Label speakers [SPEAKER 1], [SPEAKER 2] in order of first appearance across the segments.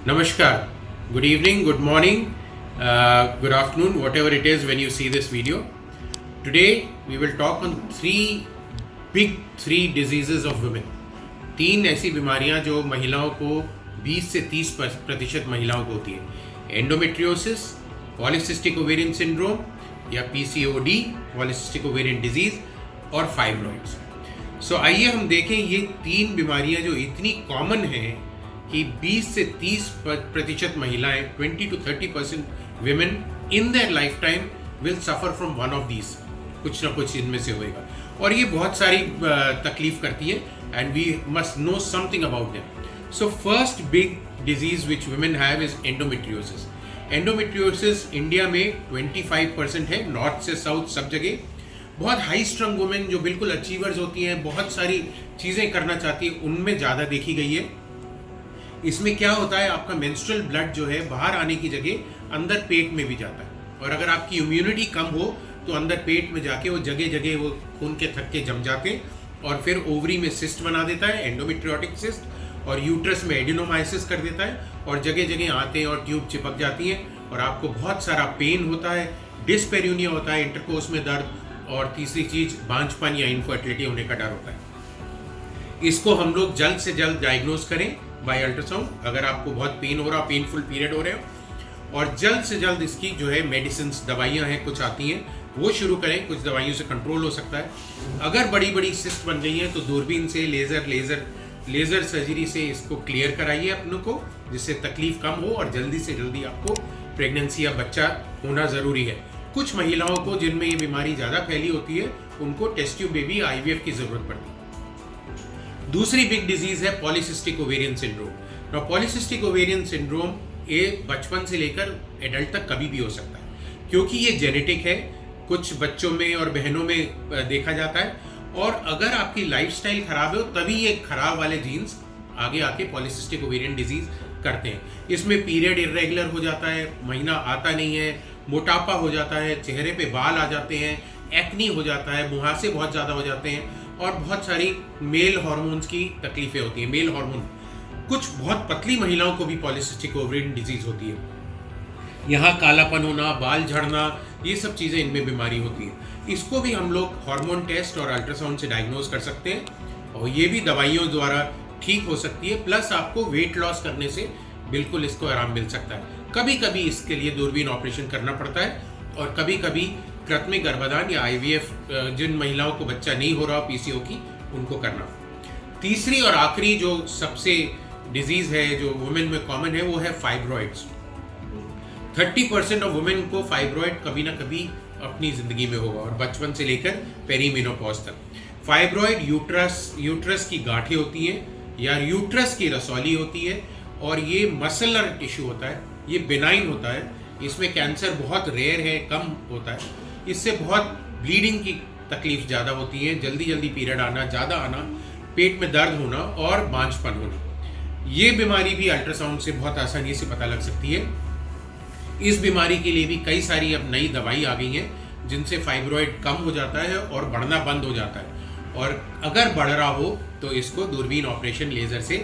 [SPEAKER 1] Namaskar, good evening, good morning, good afternoon, whatever it is when you see this video. Today we will talk on three diseases of women. तीन ऐसी बीमारियां जो महिलाओं को 20 से 30% महिलाओं को होती है। एंडोमेट्रियोसिस, पॉलीसिस्टिक ओवेरियन सिंड्रोम या PCOD, पॉलीसिस्टिक ओवेरियन डिजीज और फाइब्रॉइड्स। सो आइए हम देखें ये तीन बीमारियां जो इतनी कॉमन हैं कि 20 से 30% महिलाएं, 20 to 30% women in their lifetime will suffer from one of these, कुछ ना कुछ इनमें से होएगा और ये बहुत सारी तकलीफ करती है and we must know something about them. So first big disease which women have is endometriosis. Endometriosis India में 25% है, नॉर्थ से साउथ सब जगह। बहुत हाई स्ट्रंग वुमेन जो बिल्कुल अचीवर्स होती हैं, बहुत सारी चीज़ें करना चाहती है, उनमें ज़्यादा देखी गई है। इसमें क्या होता है, आपका मेंस्ट्रुअल ब्लड जो है बाहर आने की जगह अंदर पेट में भी जाता है और अगर आपकी इम्यूनिटी कम हो तो अंदर पेट में जाके वो जगह जगह वो खून के थक्के जम जाते हैं और फिर ओवरी में सिस्ट बना देता है, एंडोमेट्रियोटिक सिस्ट, और यूट्रस में एडिनोमाइसिस कर देता है और जगह जगह आते हैं और ट्यूब चिपक जाती हैं और आपको बहुत सारा पेन होता है, डिस्पेरियोनिया होता है, इंटरकोर्स में दर्द, और तीसरी चीज़ बांझपन या इनफर्टिलिटी होने का डर होता है। इसको हम लोग जल्द से जल्द डायग्नोज करें बाय अल्ट्रासाउंड अगर आपको बहुत पेन हो रहा, पेनफुल पीरियड हो रहे हो, और जल्द से जल्द इसकी जो है मेडिसिन, दवाइयाँ हैं कुछ आती हैं वो शुरू करें, कुछ दवाइयों से कंट्रोल हो सकता है। अगर बड़ी बड़ी सिस्ट बन गई हैं तो दूरबीन से लेज़र सर्जरी से इसको क्लियर कराइए अपनों को, जिससे तकलीफ कम हो और जल्दी से जल्दी आपको प्रेगनेंसी या बच्चा होना ज़रूरी है। कुछ महिलाओं को जिनमें ये बीमारी ज़्यादा फैली होती है उनको टेस्ट ट्यूब बेबी IVF की ज़रूरत पड़ती है। दूसरी बिग डिजीज़ है polycystic ovarian syndrome. now polycystic ovarian syndrome ये बचपन से लेकर एडल्ट तक कभी भी हो सकता है क्योंकि ये जेनेटिक है, कुछ बच्चों में और बहनों में देखा जाता है, और अगर आपकी लाइफस्टाइल खराब है तभी ये खराब वाले जीन्स आगे आके पॉलीसिस्टिक ओवेरियन डिजीज करते हैं। इसमें पीरियड इरेगुलर हो जाता है, महीना आता नहीं है, मोटापा हो जाता है, चेहरे पे बाल आ जाते हैं, एक्नी हो जाता है, मुहासे बहुत ज़्यादा हो जाते हैं और बहुत सारी मेल हार्मोन्स की तकलीफें होती हैं। मेल हार्मोन, कुछ बहुत पतली महिलाओं को भी पॉलीसिस्टिक ओवेरियन डिजीज होती है। यहाँ कालापन होना, बाल झड़ना, ये सब चीज़ें इनमें बीमारी होती है। इसको भी हम लोग हार्मोन टेस्ट और अल्ट्रासाउंड से डायग्नोज कर सकते हैं और ये भी दवाइयों द्वारा ठीक हो सकती है, प्लस आपको वेट लॉस करने से बिल्कुल इसको आराम मिल सकता है। कभी कभी इसके लिए दूरबीन ऑपरेशन करना पड़ता है और कभी कभी कृत्रिम गर्भाधान या IVF, जिन महिलाओं को बच्चा नहीं हो रहा PCO की, उनको करना। तीसरी और आखिरी जो सबसे डिजीज़ है जो वुमेन में कॉमन है वो है फाइब्रॉइड्स। 30% ऑफ वुमेन को फाइब्रॉइड कभी ना कभी अपनी ज़िंदगी में होगा और बचपन से लेकर पेरीमेनोपॉज तक। फाइब्रॉइड यूट्रस की गांठें होती हैं या यूट्रस की रसौली होती है और ये मसलर टिश्यू होता है, ये बिनाइन होता है, इसमें कैंसर बहुत रेयर है, कम होता है। इससे बहुत ब्लीडिंग की तकलीफ ज़्यादा होती है, जल्दी पीरियड आना, ज़्यादा आना, पेट में दर्द होना और बांझपन होना। ये बीमारी भी अल्ट्रासाउंड से बहुत आसानी से पता लग सकती है। इस बीमारी के लिए भी कई सारी अब नई दवाई आ गई हैं जिनसे फाइब्रॉइड कम हो जाता है और बढ़ना बंद हो जाता है, और अगर बढ़ रहा हो तो इसको दूरबीन ऑपरेशन, लेज़र से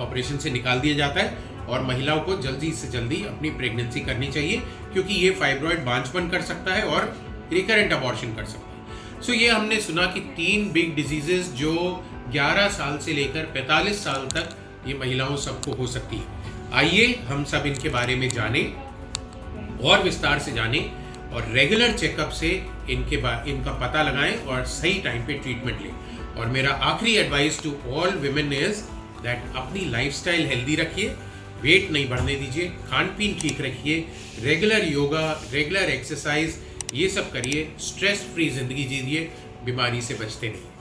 [SPEAKER 1] ऑपरेशन से निकाल दिया जाता है और महिलाओं को जल्दी से जल्दी अपनी प्रेगनेंसी करनी चाहिए क्योंकि ये फाइब्रॉइड बांझपन कर सकता है और रिकरेंट अबॉर्शन कर सकता है। सो ये हमने सुना कि तीन बिग डिजीजेस जो 11 साल से लेकर 45 साल तक ये महिलाओं सबको हो सकती है। आइए हम सब इनके बारे में जानें और विस्तार से जानें और रेगुलर चेकअप से इनका पता लगाएं और सही टाइम पे ट्रीटमेंट लें। और मेरा आखिरी advice to all women is that अपनी लाइफस्टाइल हेल्दी रखिए, वेट नहीं बढ़ने दीजिए, खान पीन ठीक रखिए, रेगुलर योगा, रेगुलर एक्सरसाइज, ये सब करिए, स्ट्रेस फ्री ज़िंदगी जीजिए, बीमारी से बचते नहीं।